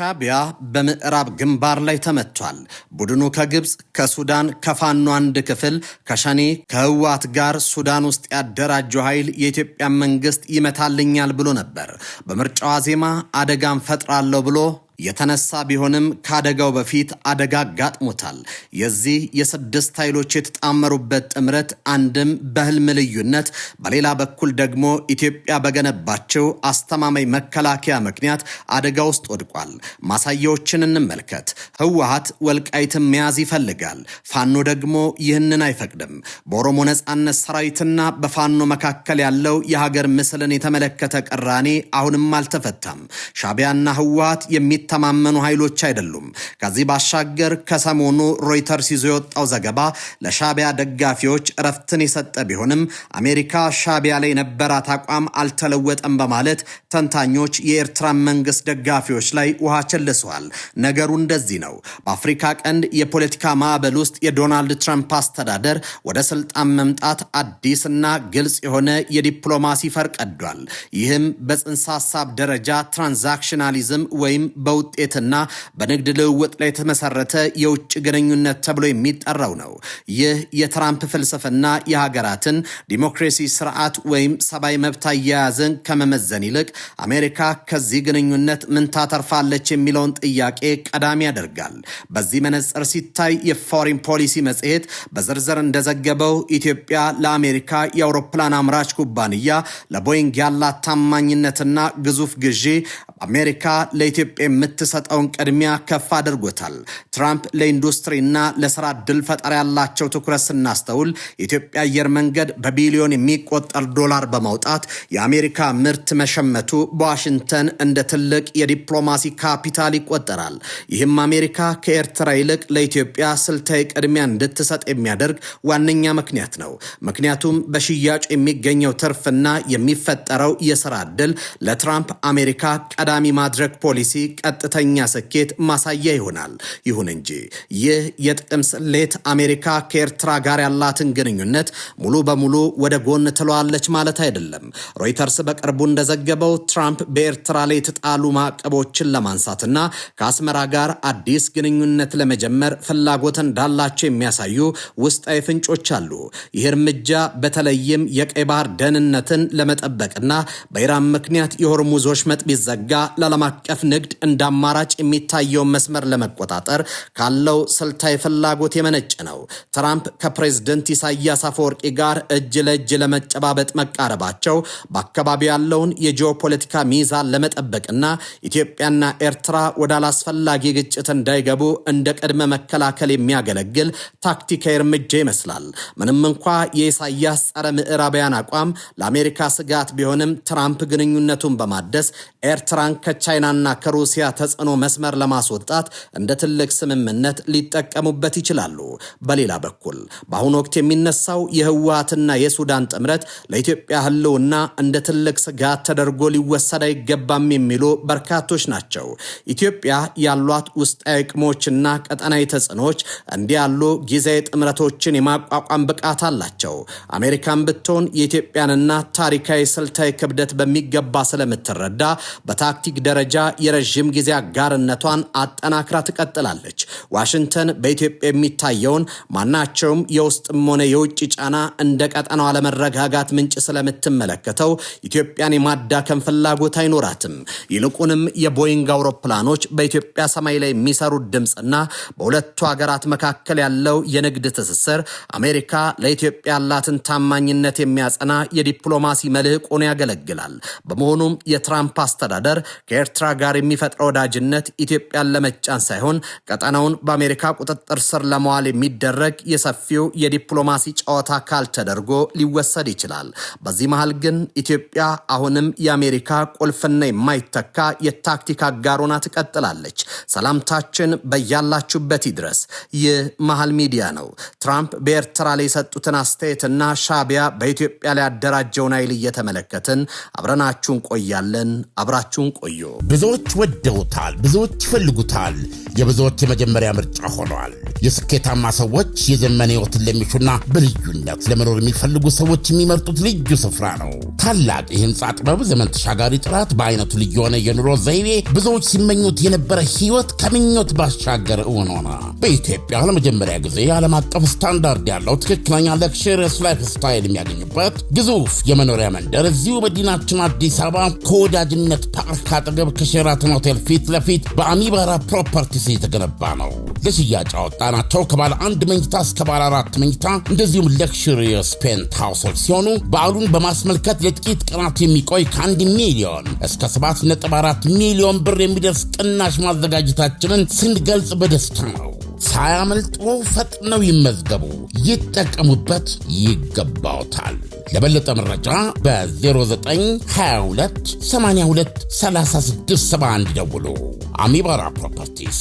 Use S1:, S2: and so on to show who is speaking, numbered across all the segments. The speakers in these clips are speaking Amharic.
S1: ሻቢያ በምዕራብ ግንባር ላይ ተመቷል። ቡድኑ ከግብጽ፣ ከሱዳን፣ ከፋኖ አንድ ክፍል ከሸኔ ከህወሓት ጋር ሱዳን ውስጥ ያደራጀው ኃይል የኢትዮጵያ መንግስት ይመታልኛል ብሎ ነበር። በምርጫው ዜማ አደጋን ፈጥራለሁ ብሎ የተነሳ ቢሆንም ካደጋው በፊት አደጋ ጋጥሞታል። የዚህ የስድስት ኃይሎች የተጣመሩበት ጥምረት አንድም በህልም ልዩነት፣ በሌላ በኩል ደግሞ ኢትዮጵያ በገነባቸው አስተማማኝ መከላከያ ምክንያት አደጋ ውስጥ ወድቋል። ማሳያዎችን እንመልከት። ህወሓት ወልቃይትን መያዝ ይፈልጋል። ፋኖ ደግሞ ይህንን አይፈቅድም። በኦሮሞ ነጻነት ሰራዊትና በፋኖ መካከል ያለው የሀገር ምስልን የተመለከተ ቅራኔ አሁንም አልተፈታም። ሻቢያና ህወሓት ተማመኑ ኃይሎች አይደሉም። ከዚህ ባሻገር ከሰሞኑ ሮይተርስ ይዞ የወጣው ዘገባ ለሻቢያ ደጋፊዎች እረፍትን የሰጠ ቢሆንም አሜሪካ ሻቢያ ላይ የነበራት አቋም አልተለወጠም በማለት ተንታኞች የኤርትራ መንግስት ደጋፊዎች ላይ ውሃ ቸልሰዋል። ነገሩ እንደዚህ ነው። በአፍሪካ ቀንድ የፖለቲካ ማዕበል ውስጥ የዶናልድ ትራምፕ አስተዳደር ወደ ስልጣን መምጣት አዲስና ግልጽ የሆነ የዲፕሎማሲ ፈር ቀዷል። ይህም በጽንሰ ሐሳብ ደረጃ ትራንዛክሽናሊዝም ወይም ውጤትና በንግድ ልውውጥ ላይ የተመሰረተ የውጭ ግንኙነት ተብሎ የሚጠራው ነው። ይህ የትራምፕ ፍልስፍና የሀገራትን ዲሞክራሲ ስርዓት ወይም ሰብአዊ መብት አያያዝን ከመመዘን ይልቅ አሜሪካ ከዚህ ግንኙነት ምን ታተርፋለች የሚለውን ጥያቄ ቀዳሚ ያደርጋል። በዚህ መነጽር ሲታይ የፎሪን ፖሊሲ መጽሔት በዝርዝር እንደዘገበው ኢትዮጵያ ለአሜሪካ የአውሮፕላን አምራች ኩባንያ ለቦይንግ ያላት ታማኝነትና ግዙፍ ግዢ አሜሪካ ለኢትዮጵያ የምትሰጠውን ቅድሚያ ከፍ አድርጎታል። ትራምፕ ለኢንዱስትሪና ለስራ ዕድል ፈጠራ ያላቸው ትኩረት ስናስተውል የኢትዮጵያ አየር መንገድ በቢሊዮን የሚቆጠር ዶላር በማውጣት የአሜሪካ ምርት መሸመቱ በዋሽንግተን እንደ ትልቅ የዲፕሎማሲ ካፒታል ይቆጠራል። ይህም አሜሪካ ከኤርትራ ይልቅ ለኢትዮጵያ ስልታዊ ቅድሚያ እንድትሰጥ የሚያደርግ ዋነኛ ምክንያት ነው። ምክንያቱም በሽያጩ የሚገኘው ትርፍና የሚፈጠረው የስራ ዕድል ለትራምፕ አሜሪካ ቀዳሚ ማድረግ ፖሊሲ ቀጥተኛ ስኬት ማሳያ ይሆናል። ይሁን እንጂ ይህ የጥቅም ስሌት አሜሪካ ከኤርትራ ጋር ያላትን ግንኙነት ሙሉ በሙሉ ወደ ጎን ትለዋለች ማለት አይደለም። ሮይተርስ በቅርቡ እንደዘገበው ትራምፕ በኤርትራ ላይ የተጣሉ ማዕቀቦችን ለማንሳትና ከአስመራ ጋር አዲስ ግንኙነት ለመጀመር ፍላጎት እንዳላቸው የሚያሳዩ ውስጣዊ ፍንጮች አሉ። ይህ እርምጃ በተለይም የቀይ ባህር ደህንነትን ለመጠበቅና በኢራን ምክንያት የሆርሙዝ ወሽመጥ ቢዘጋ ለዓለም አቀፍ ንግድ እንደ አማራጭ የሚታየውን መስመር ለመቆጣጠር ካለው ስልታዊ ፍላጎት የመነጨ ነው። ትራምፕ ከፕሬዝደንት ኢሳያስ አፈወርቂ ጋር እጅ ለእጅ ለመጨባበጥ መቃረባቸው በአካባቢው ያለውን የጂኦፖለቲካ ሚዛን ለመጠበቅና ኢትዮጵያና ኤርትራ ወደ አላስፈላጊ ግጭት እንዳይገቡ እንደ ቅድመ መከላከል የሚያገለግል ታክቲካዊ እርምጃ ይመስላል። ምንም እንኳ የኢሳያስ ጸረ ምዕራባውያን አቋም ለአሜሪካ ስጋት ቢሆንም ትራምፕ ግንኙነቱን በማደስ ኤርትራን ከቻይናና ከሩሲያ ተጽዕኖ መስመር ለማስወጣት እንደ ትልቅ ስምምነት ሊጠቀሙበት ይችላሉ። በሌላ በኩል በአሁኑ ወቅት የሚነሳው የህወሓትና የሱዳን ጥምረት ለኢትዮጵያ ህልውና እንደ ትልቅ ስጋት ተደርጎ ሊወሰድ አይገባም የሚሉ በርካቶች ናቸው። ኢትዮጵያ ያሏት ውስጣዊ አቅሞችና ቀጠናዊ ተጽዕኖች እንዲህ ያሉ ጊዜያዊ ጥምረቶችን የማቋቋም ብቃት አላቸው። አሜሪካን ብትሆን የኢትዮጵያንና ታሪካዊ ስልታዊ ክብደት በሚገባ ስለምትረዳ በታክቲክ ደረጃ የረዥም ጊዜ አጋርነቷን አጠናክራ ትቀጥላለች። ዋሽንግተን በኢትዮጵያ የሚታየውን ማናቸውም የውስጥም ሆነ የውጭ ጫና እንደ ቀጠናው አለመረጋጋት ምንጭ ስለምትመለከተው ኢትዮጵያን የማዳከም ፍላጎት አይኖራትም። ይልቁንም የቦይንግ አውሮፕላኖች በኢትዮጵያ ሰማይ ላይ የሚሰሩት ድምፅና በሁለቱ ሀገራት መካከል ያለው የንግድ ትስስር አሜሪካ ለኢትዮጵያ ያላትን ታማኝነት የሚያጸና የዲፕሎማሲ መልህቅ ሆኖ ያገለግላል። በመሆኑም የትራምፕ አስተዳደር ከኤርትራ ጋር የሚፈጥረው ወዳጅነት ኢትዮጵያን ለመጫን ሳይሆን ቀጠናውን በአሜሪካ ቁጥጥር ስር ለመዋል የሚደረግ የሰፊው የዲፕሎማሲ ጨዋታ አካል ተደርጎ ሊወሰድ ይችላል። በዚህ መሃል ግን ኢትዮጵያ አሁንም የአሜሪካ ቁልፍና የማይተካ የታክቲክ አጋር ሆና ትቀጥላለች። ሰላምታችን በያላችሁበት ይድረስ። ይህ መሃል ሚዲያ ነው። ትራምፕ በኤርትራ ላይ የሰጡትን አስተያየትና ሻቢያ በኢትዮጵያ ላይ ያደራጀውን ኃይል እየተመለከትን አብረናችሁን ቆያለን። አብራችሁን ቆዩ።
S2: ብዙዎች ወደውታል፣ ብዙዎች ይፈልጉታል፣ የብዙዎች የመጀመሪያ ምርጫ ሆኗል። የስኬታማ ሰዎች የዘመን ህይወትን ለሚሹና በልዩነት ለመኖር የሚፈልጉ ሰዎች የሚመርጡት ልዩ ስፍራ ነው። ታላቅ የህንጻ ጥበብ፣ ዘመን ተሻጋሪ ጥራት፣ በአይነቱ ልዩ የሆነ የኑሮ ዘይቤ፣ ብዙዎች ሲመኙት የነበረ ህይወት ከምኞት ባሻገር እውን ሆነ። በኢትዮጵያ ለመጀመሪያ ጊዜ ዓለም አቀፍ ስታንዳርድ ያለው ትክክለኛ ለክሸሪየስ ላይፍ ስታይል የሚያገኙበት ግዙፍ የመኖሪያ መንደር እዚሁ መዲናችን አዲስ አበባ ከወዳጅነት ፓርክ አጠገብ ከሼራተን ሆቴል ፊት ለፊት በአሚባራ ፕሮፐርቲስ የተገነባ ነው። ለሽያጭ አወጣናቸው ከባለ አንድ መኝታ እስከ ባለ 4 መኝታ እንደዚሁም ለክሸሪየስ ፔንት ሃውሶች ሲሆኑ በዓሉን በማስመልከት ለጥቂት ቀናት የሚቆይ ከ1 ሚሊዮን እስከ 7.4 ሚሊዮን ብር የሚደርስ ቅናሽ ማዘጋጀታችንን ስንገልጽ በደስታ ነው። ሳያመልጡ ፈጥነው ይመዝገቡ፣ ይጠቀሙበት፣ ይገባውታል። ለበለጠ መረጃ በ0922 82 36 71 ደውሉ። አሚባራ ፕሮፐርቲስ።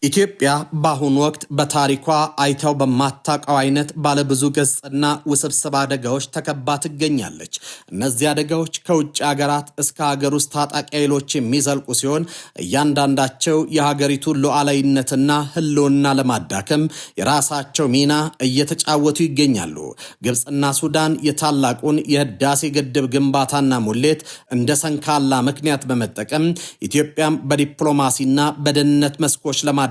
S1: ኢትዮጵያ በአሁኑ ወቅት በታሪኳ አይታው በማታውቀው አይነት ባለብዙ ገጽና ውስብስብ አደጋዎች ተከባ ትገኛለች። እነዚህ አደጋዎች ከውጭ ሀገራት እስከ ሀገር ውስጥ ታጣቂ ኃይሎች የሚዘልቁ ሲሆን እያንዳንዳቸው የሀገሪቱን ሉዓላዊነትና ሕልውና ለማዳከም የራሳቸው ሚና እየተጫወቱ ይገኛሉ። ግብፅና ሱዳን የታላቁን የህዳሴ ግድብ ግንባታና ሙሌት እንደ ሰንካላ ምክንያት በመጠቀም ኢትዮጵያም በዲፕሎማሲና በደህንነት መስኮች ለማዳከም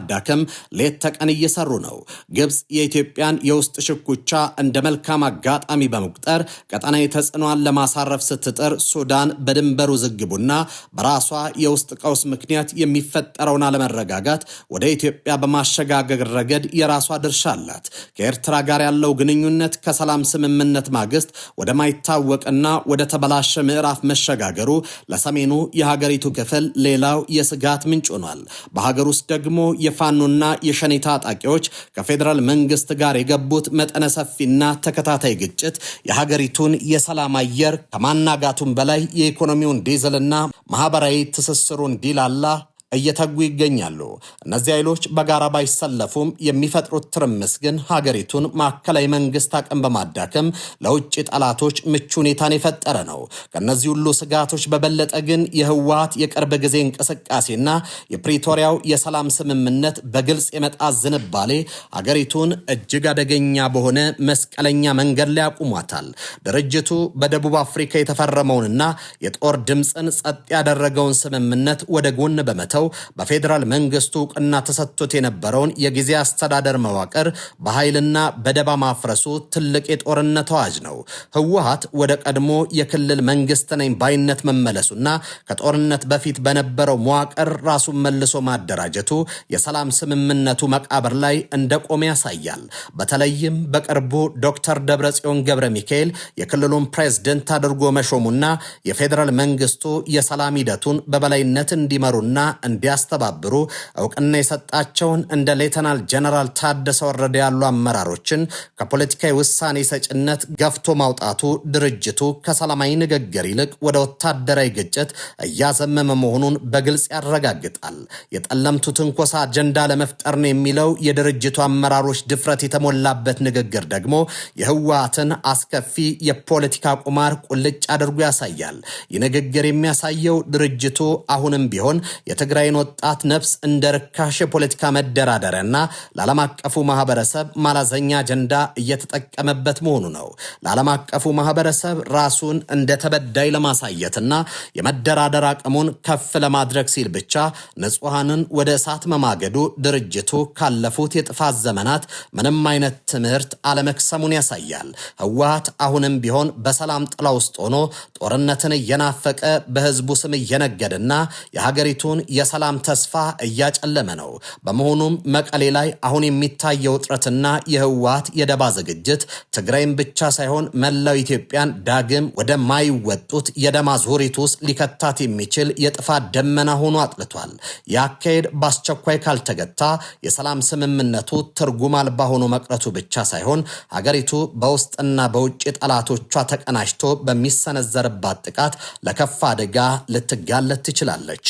S1: ሌት ተቀን እየሰሩ ነው። ግብፅ የኢትዮጵያን የውስጥ ሽኩቻ እንደ መልካም አጋጣሚ በመቁጠር ቀጠናዊ ተጽዕኖን ለማሳረፍ ስትጥር፣ ሱዳን በድንበር ውዝግቡና በራሷ የውስጥ ቀውስ ምክንያት የሚፈጠረውን አለመረጋጋት ወደ ኢትዮጵያ በማሸጋገር ረገድ የራሷ ድርሻ አላት። ከኤርትራ ጋር ያለው ግንኙነት ከሰላም ስምምነት ማግስት ወደ ማይታወቅና ወደ ተበላሸ ምዕራፍ መሸጋገሩ ለሰሜኑ የሀገሪቱ ክፍል ሌላው የስጋት ምንጭ ሆኗል። በሀገር ውስጥ ደግሞ የፋኖና የሸኔ ታጣቂዎች ከፌዴራል መንግስት ጋር የገቡት መጠነ ሰፊና ተከታታይ ግጭት የሀገሪቱን የሰላም አየር ከማናጋቱም በላይ የኢኮኖሚውን ዲዝልና ማህበራዊ ትስስሩን ዲላላ እየተጉ ይገኛሉ። እነዚህ ኃይሎች በጋራ ባይሰለፉም የሚፈጥሩት ትርምስ ግን ሀገሪቱን ማዕከላዊ መንግስት አቅም በማዳከም ለውጭ ጠላቶች ምቹ ሁኔታን የፈጠረ ነው። ከነዚህ ሁሉ ስጋቶች በበለጠ ግን የህወሓት የቅርብ ጊዜ እንቅስቃሴና የፕሪቶሪያው የሰላም ስምምነት በግልጽ የመጣት ዝንባሌ ሀገሪቱን እጅግ አደገኛ በሆነ መስቀለኛ መንገድ ላይ አቁሟታል። ድርጅቱ በደቡብ አፍሪካ የተፈረመውንና የጦር ድምፅን ጸጥ ያደረገውን ስምምነት ወደ ጎን በመተው በፌዴራል መንግስቱ ዕውቅና ተሰጥቶት የነበረውን የጊዜ አስተዳደር መዋቅር በኃይልና በደባ ማፍረሱ ትልቅ የጦርነት አዋጅ ነው። ህወሓት ወደ ቀድሞ የክልል መንግስት ነኝ ባይነት መመለሱና ከጦርነት በፊት በነበረው መዋቅር ራሱን መልሶ ማደራጀቱ የሰላም ስምምነቱ መቃብር ላይ እንደቆመ ያሳያል። በተለይም በቅርቡ ዶክተር ደብረጽዮን ገብረ ሚካኤል የክልሉን ፕሬዝደንት አድርጎ መሾሙና የፌዴራል መንግስቱ የሰላም ሂደቱን በበላይነት እንዲመሩና እንዲያስተባብሩ ዕውቅና የሰጣቸውን እንደ ሌተናል ጀነራል ታደሰ ወረደ ያሉ አመራሮችን ከፖለቲካዊ ውሳኔ ሰጭነት ገፍቶ ማውጣቱ ድርጅቱ ከሰላማዊ ንግግር ይልቅ ወደ ወታደራዊ ግጭት እያዘመመ መሆኑን በግልጽ ያረጋግጣል። የጠለምቱ ትንኮሳ አጀንዳ ለመፍጠር ነው የሚለው የድርጅቱ አመራሮች ድፍረት የተሞላበት ንግግር ደግሞ የህወሓትን አስከፊ የፖለቲካ ቁማር ቁልጭ አድርጎ ያሳያል። ይህ ንግግር የሚያሳየው ድርጅቱ አሁንም ቢሆን የትግራይን ወጣት ነፍስ እንደ ርካሽ የፖለቲካ መደራደሪያና ለዓለም አቀፉ ማህበረሰብ ማላዘኛ አጀንዳ እየተጠቀመበት መሆኑ ነው። ለዓለም አቀፉ ማህበረሰብ ራሱን እንደ ተበዳይ ለማሳየትና የመደራደር አቅሙን ከፍ ለማድረግ ሲል ብቻ ንጹሃንን ወደ እሳት መማገዱ ድርጅቱ ካለፉት የጥፋት ዘመናት ምንም አይነት ትምህርት አለመክሰሙን ያሳያል። ህወሓት አሁንም ቢሆን በሰላም ጥላ ውስጥ ሆኖ ጦርነትን እየናፈቀ በህዝቡ ስም እየነገደና የሀገሪቱን የሰላም ተስፋ እያጨለመ ነው። በመሆኑም መቀሌ ላይ አሁን የሚታየው ውጥረትና የህወሓት የደባ ዝግጅት ትግራይን ብቻ ሳይሆን መላው ኢትዮጵያን ዳግም ወደማይወጡት የደም አዙሪት ውስጥ ሊከታት የሚችል የጥፋት ደመና ሆኖ አጥልቷል። ያካሄድ በአስቸኳይ ካልተገታ የሰላም ስምምነቱ ትርጉም አልባ ሆኖ መቅረቱ ብቻ ሳይሆን ሀገሪቱ በውስጥና በውጭ ጠላቶቿ ተቀናጅቶ በሚሰነዘርባት ጥቃት ለከፋ አደጋ ልትጋለጥ ትችላለች።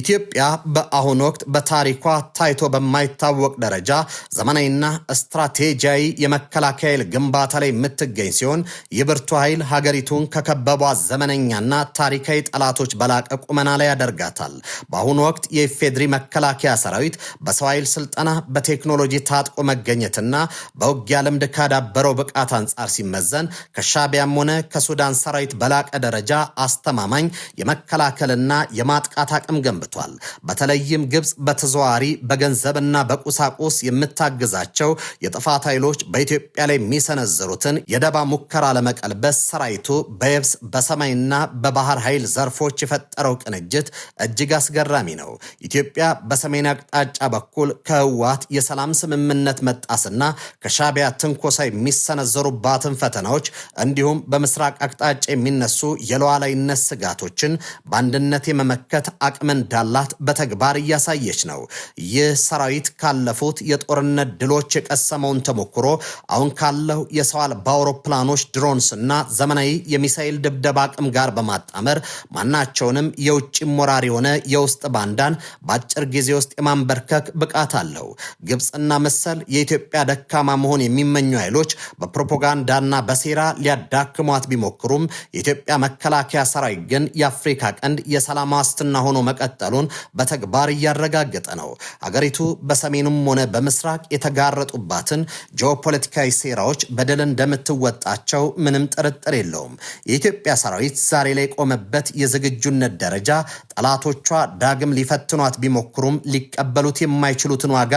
S1: ኢትዮጵያ በአሁኑ ወቅት በታሪኳ ታይቶ በማይታወቅ ደረጃ ዘመናዊና ስትራቴጂያዊ የመከላከያ ኃይል ግንባታ ላይ የምትገኝ ሲሆን የብርቱ ኃይል ሀገሪቱን ከከበቧ ዘመነኛና ታሪካዊ ጠላቶች በላቀ ቁመና ላይ ያደርጋታል። በአሁኑ ወቅት የኢፌድሪ መከላከያ ሰራዊት በሰው ኃይል ስልጠና፣ በቴክኖሎጂ ታጥቆ መገኘትና በውጊያ ልምድ ካዳበረው ብቃት አንጻር ሲመዘን ከሻቢያም ሆነ ከሱዳን ሰራዊት በላቀ ደረጃ አስተማማኝ የመከላከልና የማጥቃት አቅም ገንብቷል። በተለይም ግብጽ በተዘዋዋሪ በገንዘብና በቁሳቁስ የምታግዛቸው የጥፋት ኃይሎች በኢትዮጵያ ላይ የሚሰነዝሩትን የደባ ሙከራ ለመቀልበስ ሰራዊቱ በየብስ በሰማይና በባህር ኃይል ዘርፎች የፈጠረው ቅንጅት እጅግ አስገራሚ ነው። ኢትዮጵያ በሰሜን አቅጣጫ በኩል ከህወሓት የሰላም ስምምነት መጣስና ከሻቢያ ትንኮሳ የሚሰነዘሩባትን ፈተናዎች እንዲሁም በምስራቅ አቅጣጫ የሚነሱ የሉዓላዊነት ስጋቶችን በአንድነት የመመከት አቅም እንዳላት በተግባር እያሳየች ነው። ይህ ሰራዊት ካለፉት የጦርነት ድሎች የቀሰመውን ተሞክሮ አሁን ካለው የሰው አልባ አውሮፕላኖች፣ ድሮንስና ዘመናዊ የሚሳኤል ድብደባ አቅም ጋር በማጣመር ማናቸውንም የውጭ ሞራሪ የሆነ የውስጥ ባንዳን በአጭር ጊዜ ውስጥ የማንበርከክ ብቃት አለው። ግብጽና መሰል የኢትዮጵያ ደካማ መሆን የሚመኙ ኃይሎች በፕሮፓጋንዳና በሴራ ሊያዳክሟት ቢሞክሩም የኢትዮጵያ መከላከያ ሰራዊት ግን የአፍሪካ ቀንድ የሰላም ዋስትና ሆኖ መቀጠሉን በተግባር እያረጋገጠ ነው። አገሪቱ በሰሜኑም ሆነ በምስራቅ የተጋረጡባትን ጂኦፖለቲካዊ ሴራዎች በድል እንደምትወጣቸው ምንም ጥርጥር የለውም። የኢትዮጵያ ሰራዊት ዛሬ ላይ ቆመበት የዝግጁነት ደረጃ ጠላቶቿ ዳግም ሊፈትኗት ቢሞክሩም ሊቀበሉት የማይችሉትን ዋጋ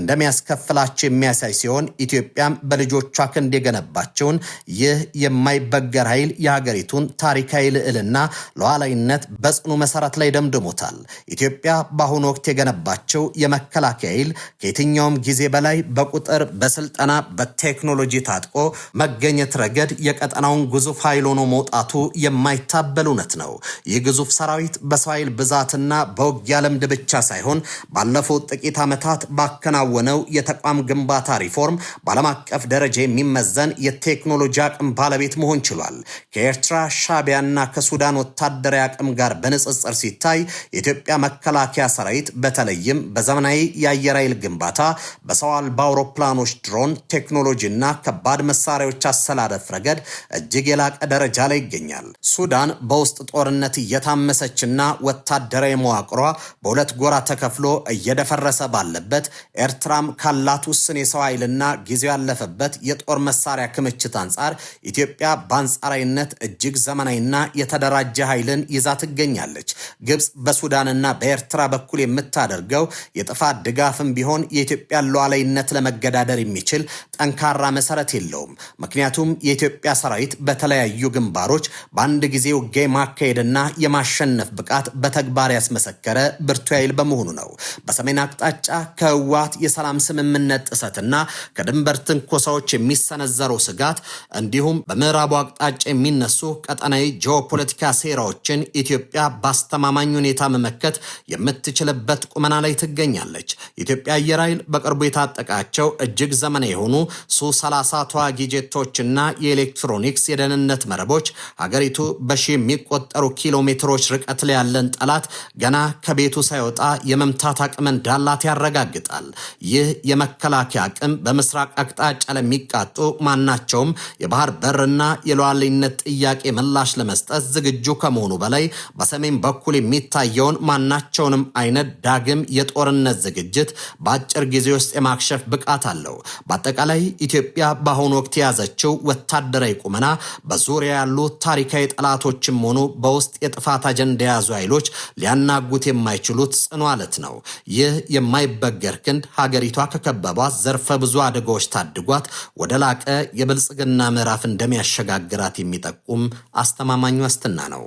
S1: እንደሚያስከፍላቸው የሚያሳይ ሲሆን ኢትዮጵያም በልጆቿ ክንድ የገነባቸውን ይህ የማይበገር ኃይል የሀገሪቱን ታሪካዊ ልዕልና ሉዓላዊነት በጽኑ መሰረት ላይ ደምድሞታል። ኢትዮጵያ በአሁኑ ወቅት የገነባቸው የመከላከያ ኃይል ከየትኛውም ጊዜ በላይ በቁጥር፣ በስልጠና፣ በቴክኖሎጂ ታጥቆ መገኘት ረገድ የቀጠናውን ግዙፍ ኃይል ሆኖ መውጣቱ የማይታበል እውነት ነው። ይህ ግዙፍ ሰራዊት በሰው ኃይል ብዛትና በውጊያ ልምድ ብቻ ሳይሆን ባለፉት ጥቂት ዓመታት ባከናወነው የተቋም ግንባታ ሪፎርም በዓለም አቀፍ ደረጃ የሚመዘን የቴክኖሎጂ አቅም ባለቤት መሆን ችሏል። ከኤርትራ፣ ሻቢያና ከሱዳን ወታደራዊ አቅም ጋር በንጽጽር ሲታይ የኢትዮጵያ መከላከያ ሰራዊት በተለይም በዘመናዊ የአየር ኃይል ግንባታ፣ በሰው አልባ አውሮፕላኖች፣ ድሮን ቴክኖሎጂና ከባድ መሳሪያዎች አሰላለፍ ረገድ እጅግ የላቀ ደረጃ ላይ ይገኛል። ሱዳን በውስጥ ጦርነት እየታመሰችና ወታደራዊ መዋቅሯ በሁለት ጎራ ተከፍሎ እየደፈረሰ ባለበት፣ ኤርትራም ካላት ውስን የሰው ኃይልና ጊዜው ያለፈበት የጦር መሳሪያ ክምችት አንጻር ኢትዮጵያ በአንጻራዊነት እጅግ ዘመናዊና የተደራጀ ኃይልን ይዛ ትገኛለች። ግብጽ በሱዳንና በኤርትራ በኩል የምታደርገው የጥፋት ድጋፍም ቢሆን የኢትዮጵያን ሉዓላዊነት ለመገዳደር የሚችል ጠንካራ መሰረት የለውም። ምክንያቱም የኢትዮጵያ ሰራዊት በተለያዩ ግንባሮች በአንድ ጊዜ ውጊያ ማካሄድና የማሸነፍ ብቃት በተግባር ያስመሰከረ ብርቱ ኃይል በመሆኑ ነው። በሰሜን አቅጣጫ ከህወሓት የሰላም ስምምነት ጥሰትና ከድንበር ትንኮሳዎች የሚሰነዘረው ስጋት እንዲሁም በምዕራቡ አቅጣጫ የሚነሱ ቀጠናዊ ጂኦፖለቲካ ሴራዎችን ኢትዮጵያ በአስተማማኝ ሁኔታ መመከት የምትችልበት ቁመና ላይ ትገኛለች። የኢትዮጵያ አየር ኃይል በቅርቡ የታጠቃቸው እጅግ ዘመናዊ የሆኑ ሱ-30 ተዋጊ ጄቶችና የኤሌክትሮኒክስ የደህንነት መረቦች ሀገሪቱ በሺ የሚቆጠሩ ኪሎ ሜትሮች ርቀት ላይ ያለን ጠላት ገና ከቤቱ ሳይወጣ የመምታት አቅም እንዳላት ያረጋግጣል። ይህ የመከላከያ አቅም በምስራቅ አቅጣጫ ለሚቃጡ ማናቸውም የባህር በርና የሉዓላዊነት ጥያቄ ምላሽ ለመስጠት ዝግጁ ከመሆኑ በላይ በሰሜን በኩል የሚታየውን ማናቸውንም አይነት ዳግም የጦርነት ዝግጅት በአጭር ጊዜ ውስጥ የማክሸፍ ብቃት አለው። በአጠቃላይ ኢትዮጵያ በአሁኑ ወቅት የያዘችው ወታደራዊ ቁመና በዙሪያ ያሉ ታሪካዊ ጠላቶችም ሆኑ በውስጥ የጥፋት አጀንዳ የያዙ ኃይሎች ሊያናጉት የማይችሉት ጽኑ አለት ነው። ይህ የማይበገር ክንድ ሀገሪቷ ከከበቧት ዘርፈ ብዙ አደጋዎች ታድጓት ወደ ላቀ የብልጽግና ምዕራፍ እንደሚያሸጋግራት የሚጠቁም አስተማማኝ ዋስትና ነው።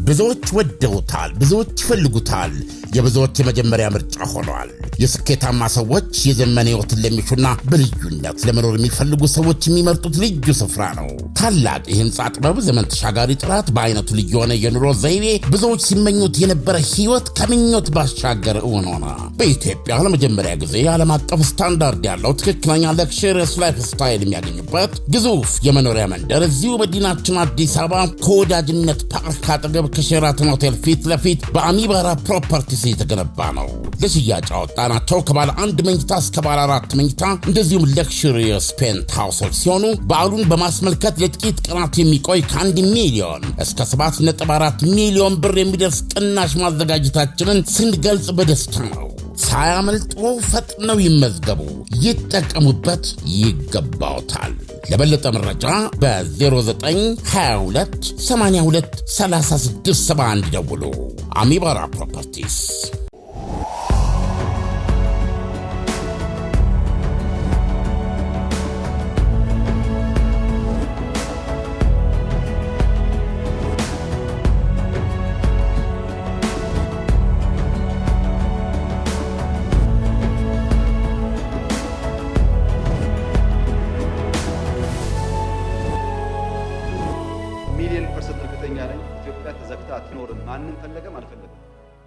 S2: ብዙዎች ወደውታል፣ ብዙዎች ይፈልጉታል፣ የብዙዎች የመጀመሪያ ምርጫ ሆኗል። የስኬታማ ሰዎች የዘመን ህይወትን ለሚሹና በልዩነት ለመኖር የሚፈልጉ ሰዎች የሚመርጡት ልዩ ስፍራ ነው። ታላቅ የህንጻ ጥበብ፣ ዘመን ተሻጋሪ ጥራት፣ በአይነቱ ልዩ የሆነ የኑሮ ዘይቤ፣ ብዙዎች ሲመኙት የነበረ ህይወት ከምኞት ባሻገር እውን ሆነ። በኢትዮጵያ ለመጀመሪያ ጊዜ ዓለም አቀፍ ስታንዳርድ ያለው ትክክለኛ ለክሽርስ ላይፍ ስታይል የሚያገኙበት ግዙፍ የመኖሪያ መንደር እዚሁ መዲናችን አዲስ አበባ ከወዳጅነት ፓርክ አጠገብ ከሼራተን ሆቴል ፊት ለፊት በአሚባራ ፕሮፐርቲስ የተገነባ ነው። ለሽያጭ አወጣናቸው ከባለ 1 መኝታ እስከ ባለ 4 መኝታ እንደዚሁም ለክሽሪየስ ፔንት ሃውሶች ሲሆኑ በዓሉን በማስመልከት ለጥቂት ቀናት የሚቆይ ከ1 ሚሊዮን እስከ 7.4 ሚሊዮን ብር የሚደርስ ቅናሽ ማዘጋጀታችንን ስንገልጽ በደስታ ነው። ሳያመልጡ ፈጥነው ይመዝገቡ፣ ይጠቀሙበት፣ ይገባውታል። ለበለጠ መረጃ በ0922 82 36 71 ደውሉ። አሚባራ ፕሮፐርቲስ።
S3: ሚሊዮን% እርግጠኛ ነኝ ኢትዮጵያ ተዘግታ አትኖርም። ማንም ፈለገም አልፈለገም።